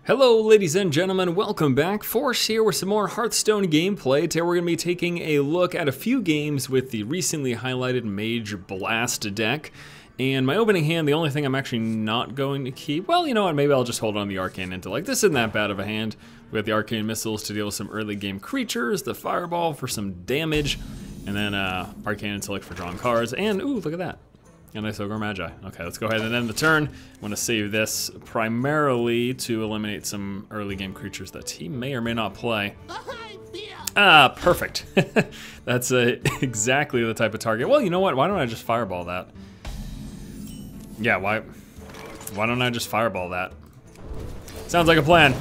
Hello ladies and gentlemen, welcome back. Force here with some more Hearthstone gameplay. Today we're going to be taking a look at a few games with the recently highlighted Mage Blast deck. And my opening hand, the only thing I'm actually not going to keep, well, you know what, maybe I'll just hold on the Arcane Intellect. This isn't that bad of a hand. We have the Arcane Missiles to deal with some early game creatures, the Fireball for some damage, and then Arcane Intellect for drawing cards, and ooh, look at that. A nice Ogre Magi. Okay, let's go ahead and end the turn. I'm going to save this primarily to eliminate some early game creatures that he may or may not play. Ah, perfect. That's exactly the type of target. Well, you know what? Why don't I just Fireball that? Yeah, why don't I just Fireball that? Sounds like a plan.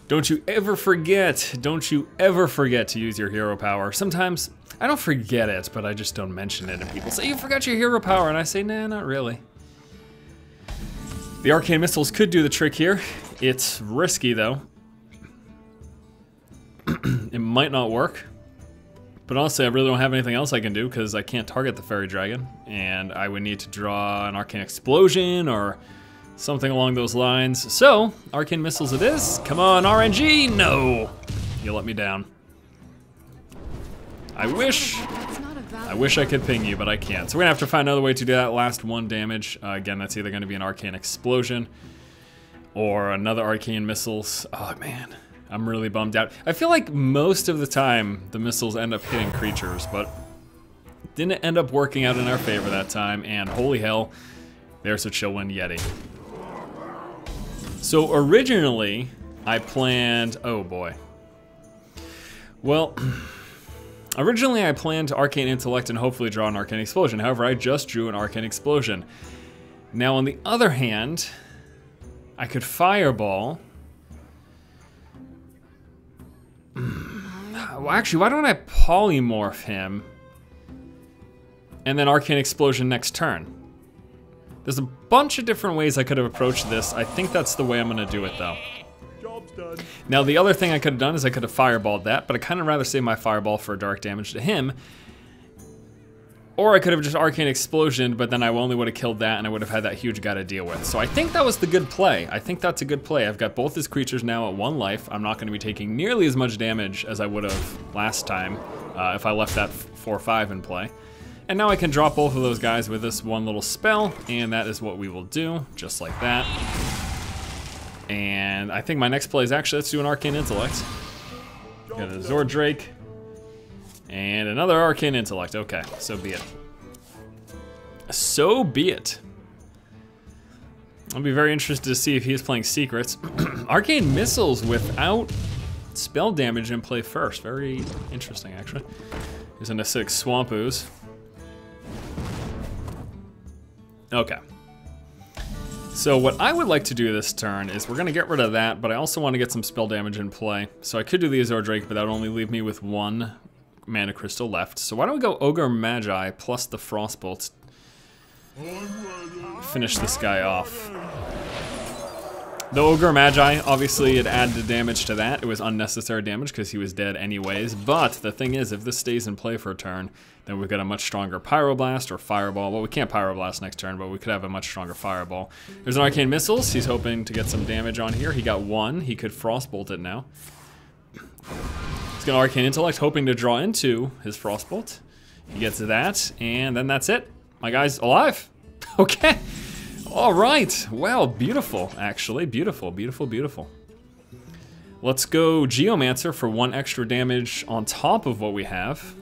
Don't you ever forget to use your hero power. Sometimes I don't forget it, but I just don't mention it, and people say, you forgot your hero power, and I say, nah, not really. The Arcane Missiles could do the trick here. It's risky, though. It might not work. But honestly, I really don't have anything else I can do, because I can't target the Fairy Dragon, and I would need to draw an Arcane Explosion, or something along those lines. So, Arcane Missiles it is. Come on, RNG! No! You let me down. I wish I could ping you, but I can't. So we're gonna have to find another way to do that last one damage. Again, that's either gonna be an Arcane Explosion or another Arcane Missiles. Oh man, I'm really bummed out. I feel like most of the time the missiles end up hitting creatures, but didn't end up working out in our favor that time, and holy hell, there's a Chillwind Yeti. So originally, I planned, oh boy. Well, originally, I planned to Arcane Intellect and hopefully draw an Arcane Explosion. However, I just drew an Arcane Explosion. Now, on the other hand, I could Fireball. Well, actually, why don't I Polymorph him and then Arcane Explosion next turn? There's a bunch of different ways I could have approached this. I think that's the way I'm going to do it, though. Done. Now the other thing I could have done is I could have Fireballed that, but I kind of rather save my Fireball for dark damage to him. Or I could have just Arcane Explosion, but then I only would have killed that and I would have had that huge guy to deal with. So I think that was the good play. I think that's a good play. I've got both his creatures now at 1 life. I'm not going to be taking nearly as much damage as I would have last time if I left that 4/5 in play. And now I can drop both of those guys with this one little spell, and that is what we will do, just like that. And I think my next play is actually, let's do an Arcane Intellect. Got a Zord Drake. And another Arcane Intellect. Okay, so be it. So be it. I'll be very interested to see if he is playing Secrets. Arcane Missiles without spell damage in play first. Very interesting, actually. He's an acidic Swamp Ooze. Okay. So what I would like to do this turn is we're gonna get rid of that, but I also want to get some spell damage in play. So I could do the Azor Drake, but that would only leave me with 1 mana crystal left. So why don't we go Ogre Magi plus the Frostbolt. Finish this guy off. The Ogre Magi, obviously it added damage to that. It was unnecessary damage because he was dead anyways. But the thing is, if this stays in play for a turn, then we've got a much stronger Pyroblast or Fireball. Well, we can't Pyroblast next turn, but we could have a much stronger Fireball. There's an Arcane Missiles. He's hoping to get some damage on here. He got 1. He could Frostbolt it now. He's got Arcane Intellect, hoping to draw into his Frostbolt. He gets that, and then that's it. My guy's alive. Okay. All right. Well, beautiful, actually. Beautiful, beautiful, beautiful. Let's go Geomancer for 1 extra damage on top of what we have.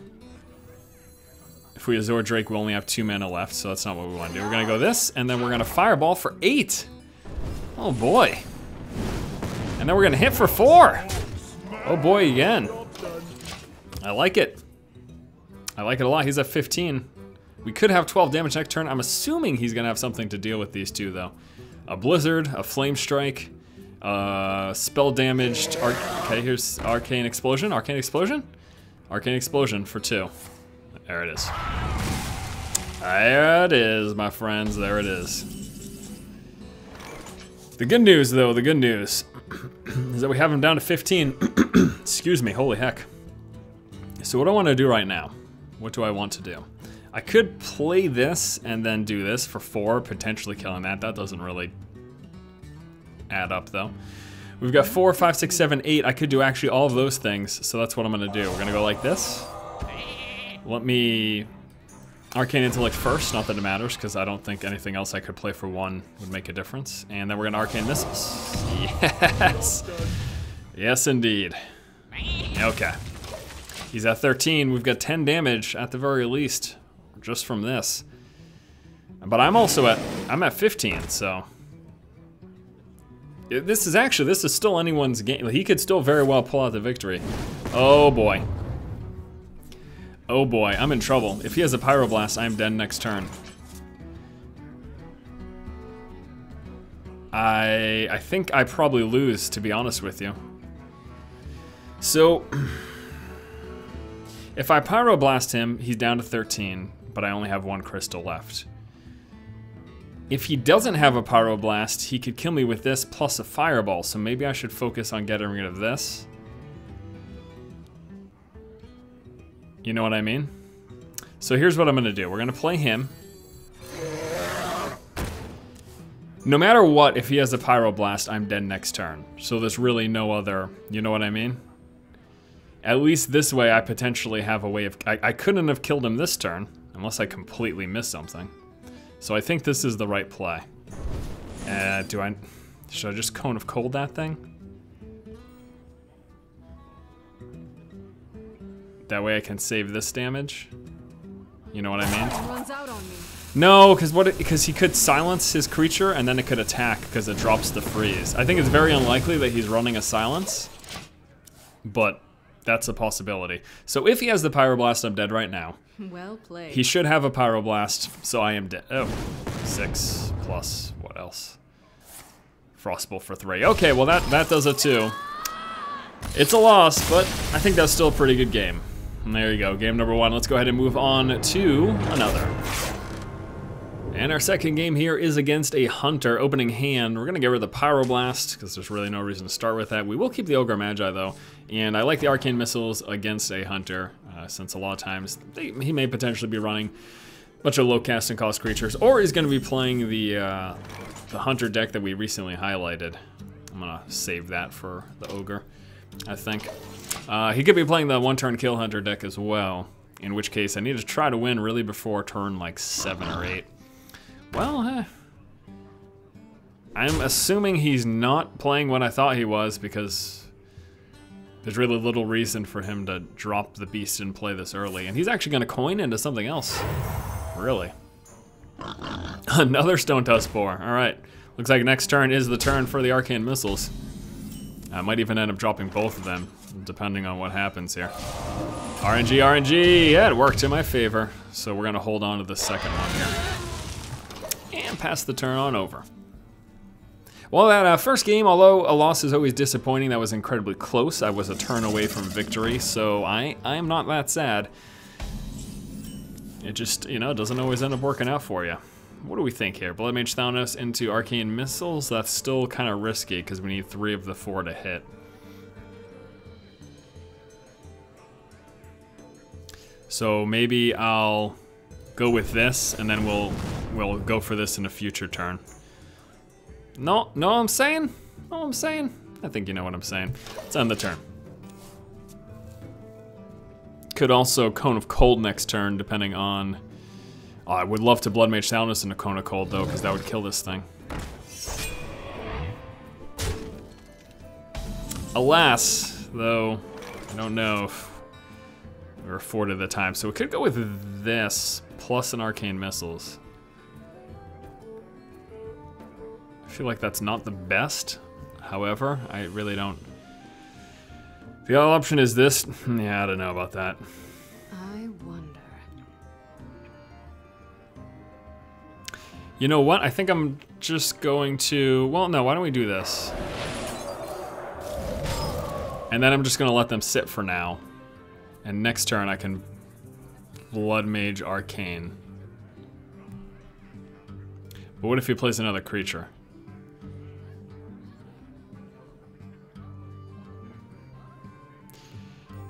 If we Azor Drake, we only have 2 mana left, so that's not what we want to do. We're going to go this, and then we're going to Fireball for 8. Oh, boy. And then we're going to hit for 4. Oh, boy, again. I like it. I like it a lot. He's at 15. We could have 12 damage next turn. I'm assuming he's going to have something to deal with these two, though. A Blizzard, a Flame Strike, spell damaged. Okay, here's Arcane Explosion. Arcane Explosion? Arcane Explosion for 2. There it is. There it is, my friends. There it is. The good news, though, the good news is that we have him down to 15. Excuse me, holy heck. So what I want to do right now, what do I want to do? I could play this and then do this for 4, potentially killing that. That doesn't really add up, though. We've got 4, 5, 6, 7, 8. I could do actually all of those things, so that's what I'm gonna do. We're gonna go like this. Let me Arcane Intellect first, not that it matters, because I don't think anything else I could play for 1 would make a difference. And then we're gonna Arcane Missiles. Yes! Yes, indeed. Okay. He's at 13. We've got 10 damage at the very least, just from this. But I'm also at 15, so. This is still anyone's game. He could still very well pull out the victory. Oh boy. Oh boy, I'm in trouble. If he has a Pyroblast, I'm dead next turn. I think I probably lose, to be honest with you. So, if I Pyroblast him, he's down to 13, but I only have 1 crystal left. If he doesn't have a Pyroblast, he could kill me with this plus a Fireball, so maybe I should focus on getting rid of this. You know what I mean? So here's what I'm gonna do. We're gonna play him. No matter what, if he has a Pyroblast, I'm dead next turn. So there's really no other, you know what I mean? At least this way I potentially have a way of, I couldn't have killed him this turn, unless I completely missed something. So I think this is the right play. Should I just Cone of Cold that thing? That way I can save this damage. You know what I mean? Runs out on me. No, because he could silence his creature and then it could attack because it drops the freeze. I think it's very unlikely that he's running a silence, but that's a possibility. So if he has the Pyroblast, I'm dead right now. Well played. He should have a Pyroblast, so I am dead. Oh, 6 plus what else? Frostbolt for 3. Okay, well that does it too. It's a loss, but I think that's still a pretty good game. And there you go, game number 1. Let's go ahead and move on to another. And our second game here is against a Hunter, opening hand. We're gonna get rid of the Pyroblast, because there's really no reason to start with that. We will keep the Ogre Magi though, and I like the Arcane Missiles against a Hunter, since a lot of times he may potentially be running a bunch of low casting cost creatures, or he's gonna be playing the Hunter deck that we recently highlighted. I'm gonna save that for the Ogre, I think. He could be playing the 1-turn kill Hunter deck as well, in which case I need to try to win really before turn like 7 or 8. Well, I'm assuming he's not playing what I thought he was, because there's really little reason for him to drop the beast and play this early. And he's actually going to coin into something else. Really. Another Stone Tusk Spore. Alright. Looks like next turn is the turn for the Arcane Missiles. I might even end up dropping both of them, depending on what happens here. RNG, RNG! Yeah, it worked in my favor. So we're going to hold on to the second one here. And pass the turn on over. Well, that first game, although a loss is always disappointing, that was incredibly close. I was a turn away from victory, so I am not that sad. It just, you know, doesn't always end up working out for you. What do we think here? Blood Mage Thanos into Arcane Missiles? That's still kind of risky, because we need 3 of the 4 to hit. So maybe I'll go with this, and then we'll go for this in a future turn. No, I'm saying? No, I'm saying? I think you know what I'm saying. Let's end the turn. Could also Cone of Cold next turn, depending on... Oh, I would love to Blood Mage Thanos into Cone of Cold, though, because that would kill this thing. Alas, though, I don't know if we're afforded the time. So we could go with this, plus an Arcane Missiles. I feel like that's not the best. However, I really don't. The other option is this. Yeah, I don't know about that. I wonder. You know what? I think I'm just going to... Well, no, why don't we do this? And then I'm just going to let them sit for now. And next turn I can Blood Mage Arcane. But what if he plays another creature?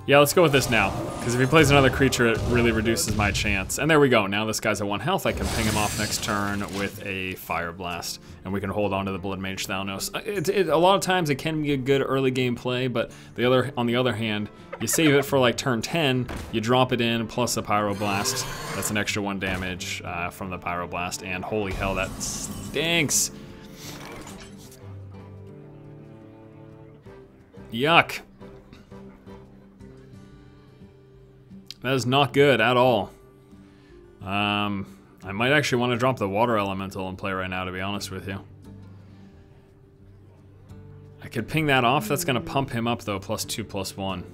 Yeah, let's go with this now. Because if he plays another creature, it really reduces my chance. And there we go. Now this guy's at 1 health. I can ping him off next turn with a Fire Blast. And we can hold on to the Blood Mage Thalnos. A lot of times it can be a good early game play, but on the other hand, you save it for like turn 10, you drop it in, plus a Pyroblast. That's an extra 1 damage from the Pyroblast. And holy hell, that stinks. Yuck. That is not good at all. I might actually want to drop the Water Elemental and play right now, to be honest with you. I could ping that off. That's going to pump him up, though, +2/+1.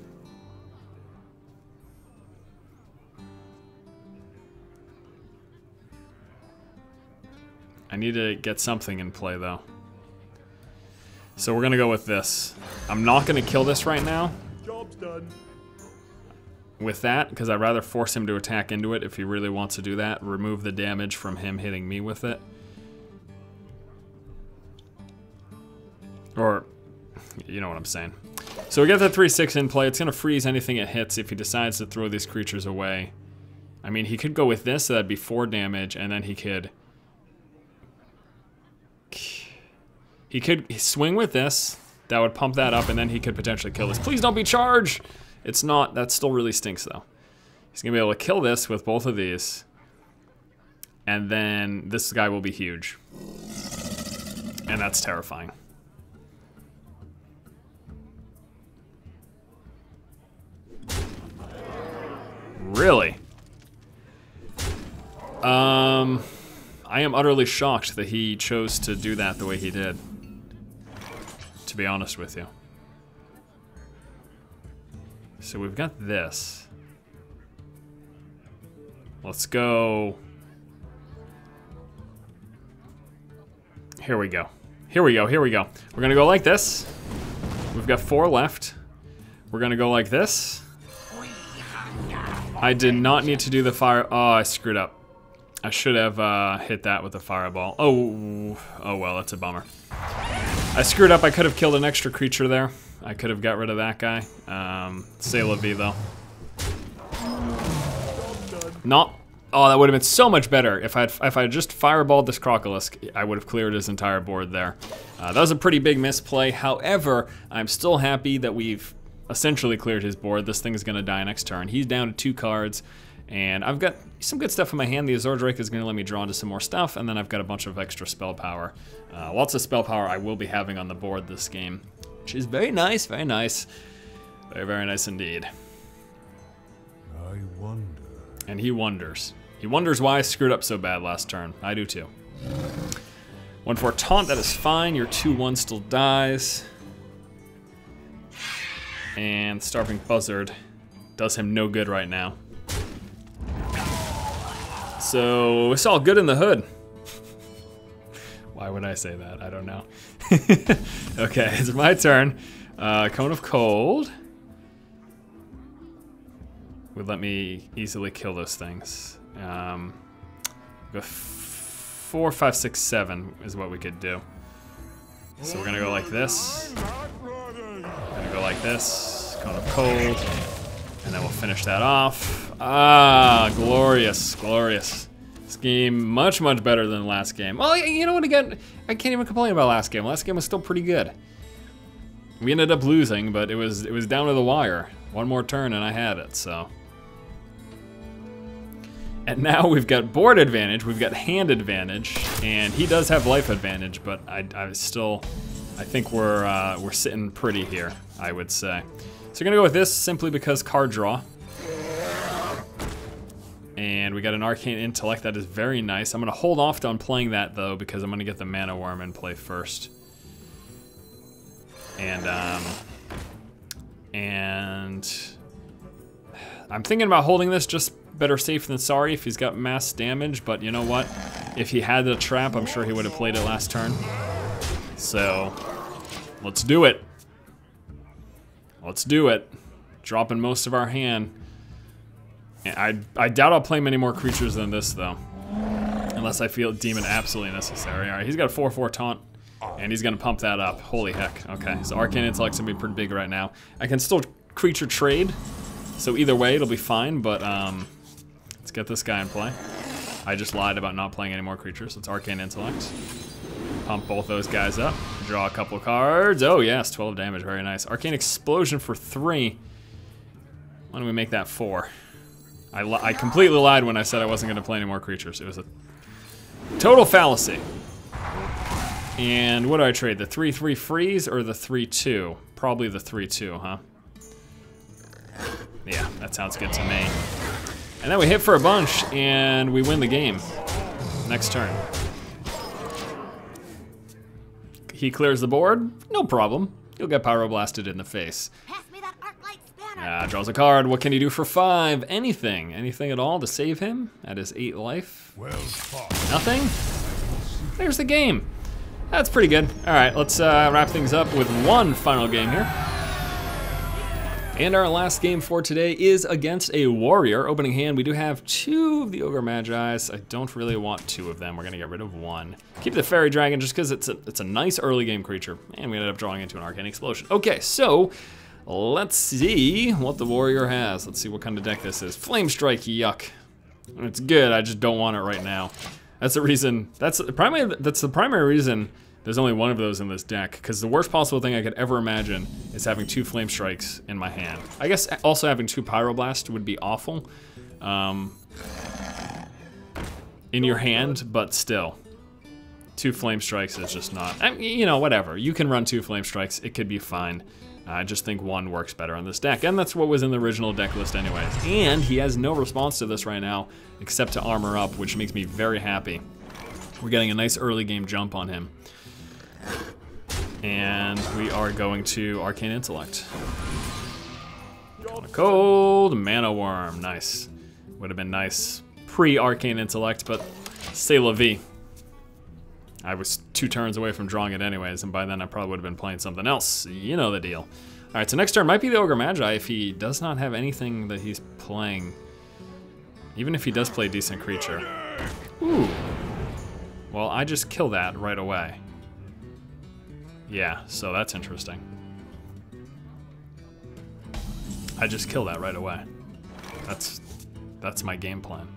I need to get something in play, though. So we're going to go with this. I'm not going to kill this right now. Job's done. With that, because I'd rather force him to attack into it if he really wants to do that. Remove the damage from him hitting me with it. Or, you know what I'm saying. So we get the 3/6 in play. It's going to freeze anything it hits if he decides to throw these creatures away. I mean, he could go with this, so that'd be 4 damage, and then he could swing with this. That would pump that up, and then he could potentially kill this. Please don't be charged! It's not. That still really stinks, though. He's going to be able to kill this with both of these. And then this guy will be huge. And that's terrifying. Really? I am utterly shocked that he chose to do that the way he did. To be honest with you. So we've got this. Let's go. Here we go. Here we go, here we go. We're gonna go like this. We've got 4 left. We're gonna go like this. I did not need to do the fire. Oh, I screwed up. I should have hit that with the fireball. Oh well, that's a bummer. I screwed up. I could have killed an extra creature there. I could have got rid of that guy. C'est la vie, though. Not. Oh, that would have been so much better if I had just fireballed this Crocolisk. I would have cleared his entire board there. That was a pretty big misplay. However, I'm still happy that we've essentially cleared his board. This thing is going to die next turn. He's down to 2 cards, and I've got some good stuff in my hand. The Azor Drake is going to let me draw into some more stuff, and then I've got a bunch of extra spell power. Lots of spell power I will be having on the board this game, which is very nice, very nice. Very, very nice indeed. I wonder. And he wonders. He wonders why I screwed up so bad last turn. I do too. 1/4 taunt, that is fine. Your 2/1 still dies. And Starving Buzzard does him no good right now. So it's all good in the hood. Why would I say that? I don't know. Okay, it's my turn. Cone of Cold would let me easily kill those things. Go 4, 5, 6, 7 is what we could do. So we're gonna go like this. Gonna go like this. Cone of Cold. And then we'll finish that off. Ah, glorious, glorious. This game, much, much better than last game. Well, you know what, again, I can't even complain about last game. Last game was still pretty good. We ended up losing, but it was down to the wire. One more turn and I had it, so. And now we've got board advantage, we've got hand advantage, and he does have life advantage, but I think we're sitting pretty here, I would say. So we're gonna go with this simply because card draw. And we got an Arcane Intellect, that is very nice. I'm gonna hold off on playing that though, because I'm gonna get the Mana Worm in play first. And I'm thinking about holding this, just better safe than sorry if he's got mass damage, but you know what? If he had the trap, I'm sure he would have played it last turn. So, let's do it. Let's do it. Dropping most of our hand. And I doubt I'll play many more creatures than this, though. Unless I feel deem it absolutely necessary. Alright, he's got a 4/4 taunt. And he's gonna pump that up. Holy heck. Okay, so Arcane Intellect's gonna be pretty big right now. I can still creature trade So either way, it'll be fine, but let's get this guy in play. I just lied about not playing any more creatures. It's Arcane Intellect. Pump both those guys up. Draw a couple cards. Oh yes, 12 damage, very nice. Arcane Explosion for 3. Why don't we make that 4? I completely lied when I said I wasn't going to play any more creatures. It was a total fallacy. And what do I trade? The 3/3 freeze or the 3/2? Probably the 3/2, huh? Yeah, that sounds good to me. And then we hit for a bunch and we win the game. Next turn. He clears the board, no problem. You'll get Pyro Blasted in the face. Pass me that arc light spanner. Draws a card. What can he do for 5? Anything. Anything at all to save him at his 8 life? Well fought. Nothing? There's the game. That's pretty good. All right, let's wrap things up with one final game here. And our last game for today is against a warrior. Opening hand, we do have 2 of the Ogre Magi's. I don't really want 2 of them. We're gonna get rid of 1. Keep the Fairy Dragon just because it's a nice early game creature. And we ended up drawing into an Arcane Explosion. Okay, so let's see what the warrior has. Let's see what kind of deck this is. Flame Strike, yuck. It's good, I just don't want it right now. That's the reason, that's the primary reason there's only 1 of those in this deck, because the worst possible thing I could ever imagine is having 2 Flame Strikes in my hand. I guess also having 2 Pyro Blast would be awful in your hand, but still. 2 Flame Strikes is just not, I mean, you know, whatever. You can run 2 Flame Strikes, it could be fine. I just think 1 works better on this deck, and that's what was in the original deck list anyways. And he has no response to this right now, except to armor up, which makes me very happy. We're getting a nice early game jump on him. And we are going to Arcane Intellect. Cold Mana Worm, nice. Would have been nice pre-Arcane Intellect, but c'est la vie. I was 2 turns away from drawing it anyways, and by then I probably would have been playing something else. You know the deal. All right, so next turn might be the Ogre Magi if he does not have anything that he's playing. Even if he does play a decent creature. Ooh. Well, I just kill that right away. Yeah, so that's interesting. I just kill that right away. That's my game plan.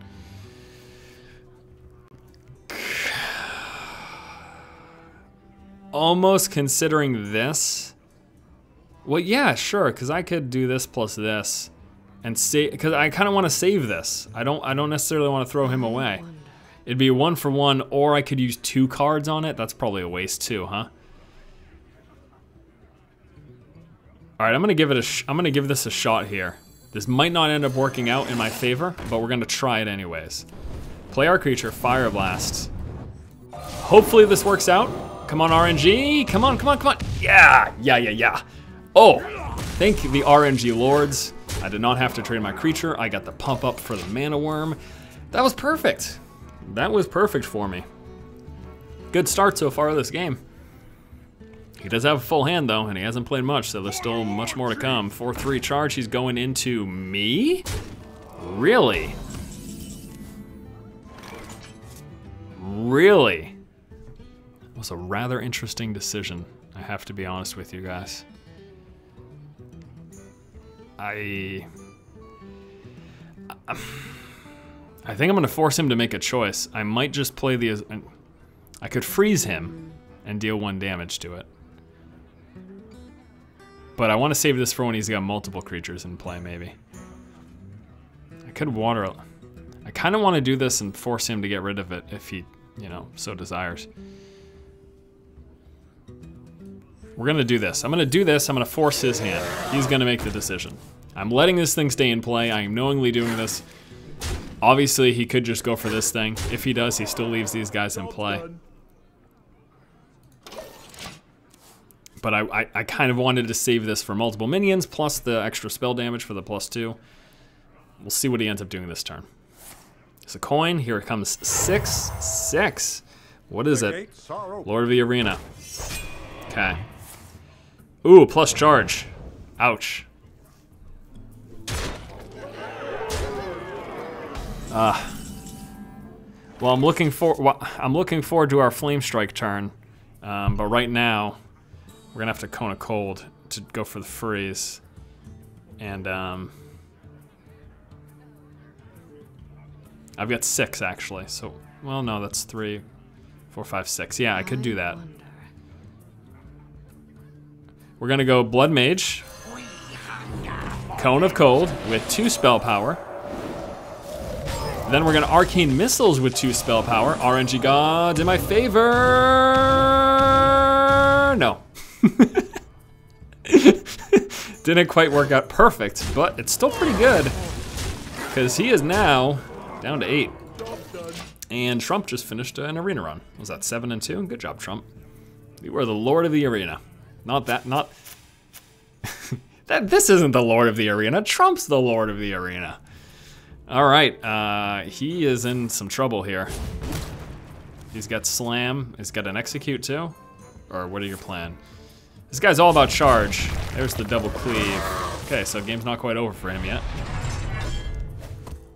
Almost considering this. Well, yeah, sure, because I could do this plus this, and say because I kind of want to save this. I don't necessarily want to throw him away. It'd be a 1-for-1, or I could use 2 cards on it. That's probably a waste too, huh? All right, I'm gonna give this a shot here. This might not end up working out in my favor, but we're gonna try it anyways. Play our creature, Fire Blast. Hopefully this works out. Come on, RNG. Come on, come on, come on. Yeah, yeah, yeah, yeah. Oh, thank the RNG lords. I did not have to trade my creature. I got the pump up for the Mana Worm. That was perfect. That was perfect for me. Good start so far of this game. He does have a full hand though, and he hasn't played much, so there's still much more to come. 4/3 charge, he's going into me? Really? Really? That was a rather interesting decision, I have to be honest with you guys. I think I'm gonna force him to make a choice. I might just play the, I could freeze him and deal 1 damage to it. But I want to save this for when he's got multiple creatures in play, maybe. I could water, I kind of want to do this and force him to get rid of it if he, you know, so desires. We're gonna do this. I'm gonna do this, I'm gonna force his hand. He's gonna make the decision. I'm letting this thing stay in play. I am knowingly doing this. Obviously, he could just go for this thing. If he does, he still leaves these guys in play. But I kind of wanted to save this for multiple minions, plus the extra spell damage for the +2. We'll see what he ends up doing this turn. It's a coin, here it comes 6, 6. What is it? Lord of the Arena. Okay. Ooh, plus charge. Ouch. Well, I'm looking forward to our Flame Strike turn, but right now we're gonna have to Cone of Cold to go for the freeze, and I've got 6 actually. So, well, no, that's 3, 4, 5, 6. Yeah, I could do that. We're gonna go Blood Mage, Cone of Cold with 2 spell power. Then we're gonna Arcane Missiles with 2 spell power. RNG gods in my favor. No. Didn't quite work out perfect, but it's still pretty good. Because he is now down to 8. And Trump just finished an arena run. Was that 7 and 2? Good job, Trump. You are the Lord of the Arena. Not this isn't the Lord of the Arena. Trump's the Lord of the Arena. All right, he is in some trouble here. He's got Slam. He's got an Execute too? Or what are your plan? This guy's all about charge. There's the double cleave. Okay, so game's not quite over for him yet.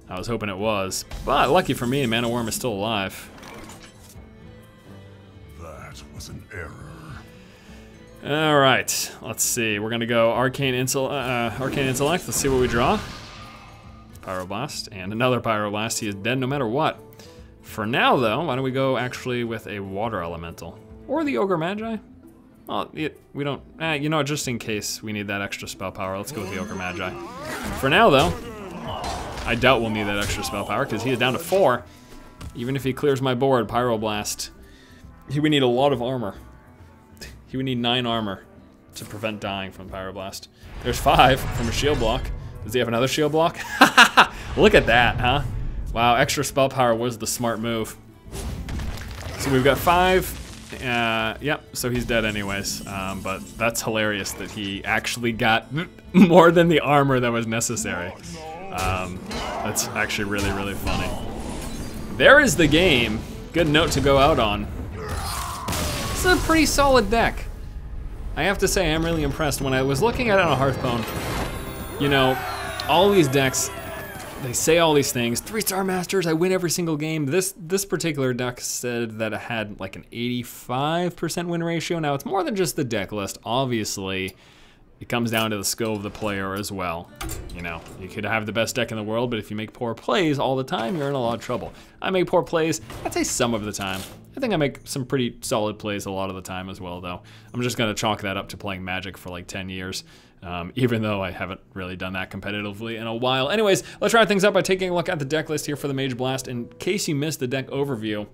I was hoping it was, but lucky for me, Mana Worm is still alive. That was an error. All right, let's see. We're gonna go Arcane Intellect. Let's see what we draw. Pyroblast and another Pyroblast. He is dead no matter what. For now, though, why don't we go actually with a Water Elemental or the Ogre Magi? Well, we don't. You know, just in case we need that extra spell power, let's go with the Ogre Magi. For now, though, I doubt we'll need that extra spell power because he is down to 4. Even if he clears my board, Pyroblast, he would need a lot of armor. He would need 9 armor to prevent dying from Pyroblast. There's 5 from a shield block. Does he have another shield block? Look at that, huh? Wow, extra spell power was the smart move. So we've got 5. Yep, so he's dead anyways. But that's hilarious that he actually got more than the armor that was necessary. That's actually really, really funny. There is the game. Good note to go out on. It's a pretty solid deck. I have to say, I'm really impressed. When I was looking at it on Hearthstone, you know, all these decks, they say all these things. 3-star masters, I win every single game. This particular deck said that it had like an 85% win ratio. Now, it's more than just the deck list. Obviously, it comes down to the skill of the player as well. You know, you could have the best deck in the world, but if you make poor plays all the time, you're in a lot of trouble. I make poor plays, I'd say some of the time. I think I make some pretty solid plays a lot of the time as well, though. I'm just gonna chalk that up to playing Magic for like 10 years, even though I haven't really done that competitively in a while. Anyways, let's wrap things up by taking a look at the deck list here for the Mage Blast. In case you missed the deck overview,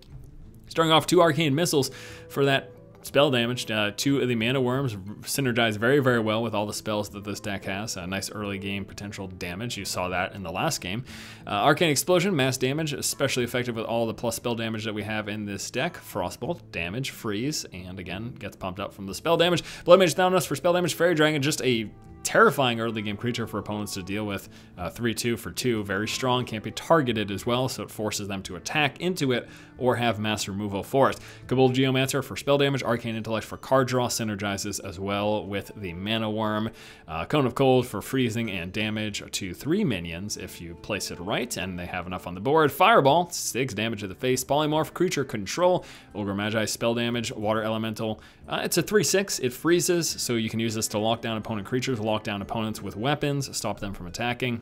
starting off 2 Arcane Missiles for that spell damage. 2 of the Mana Worms synergize very, very well with all the spells that this deck has. A nice early game potential damage. You saw that in the last game. Arcane Explosion, mass damage, especially effective with all the plus spell damage that we have in this deck. Frostbolt, damage, freeze, and again, gets pumped up from the spell damage. Blood Mage Thanatos for spell damage. Fairy Dragon, just a terrifying early game creature for opponents to deal with. 3-2 for 2, very strong, can't be targeted as well, so it forces them to attack into it or have mass removal for it. Kabul Geomancer for spell damage, Arcane Intellect for card draw, synergizes as well with the Mana Worm. Cone of Cold for freezing and damage to 3 minions if you place it right, and they have enough on the board. Fireball, 6 damage to the face. Polymorph, creature control. Ogre Magi, spell damage. Water Elemental, it's a 3-6, it freezes, so you can use this to lock down opponent creatures, lock down opponents with weapons, stop them from attacking.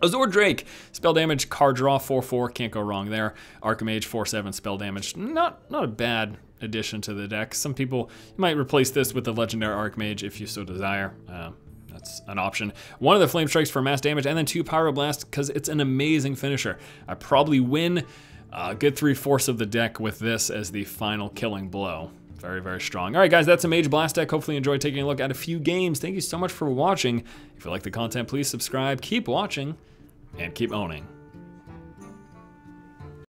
Azure Drake, spell damage, card draw, 4-4, can't go wrong there. Archmage, 4-7, spell damage, not a bad addition to the deck. Some people might replace this with the legendary Archmage if you so desire. That's an option. 1 of the Flame Strikes for mass damage, and then 2 Pyroblast because it's an amazing finisher. I probably win a good 3/4 of the deck with this as the final killing blow. Very, very strong. All right, guys, that's a Mage Blast deck. Hopefully you enjoyed taking a look at a few games. Thank you so much for watching. If you like the content, please subscribe, keep watching, and keep owning.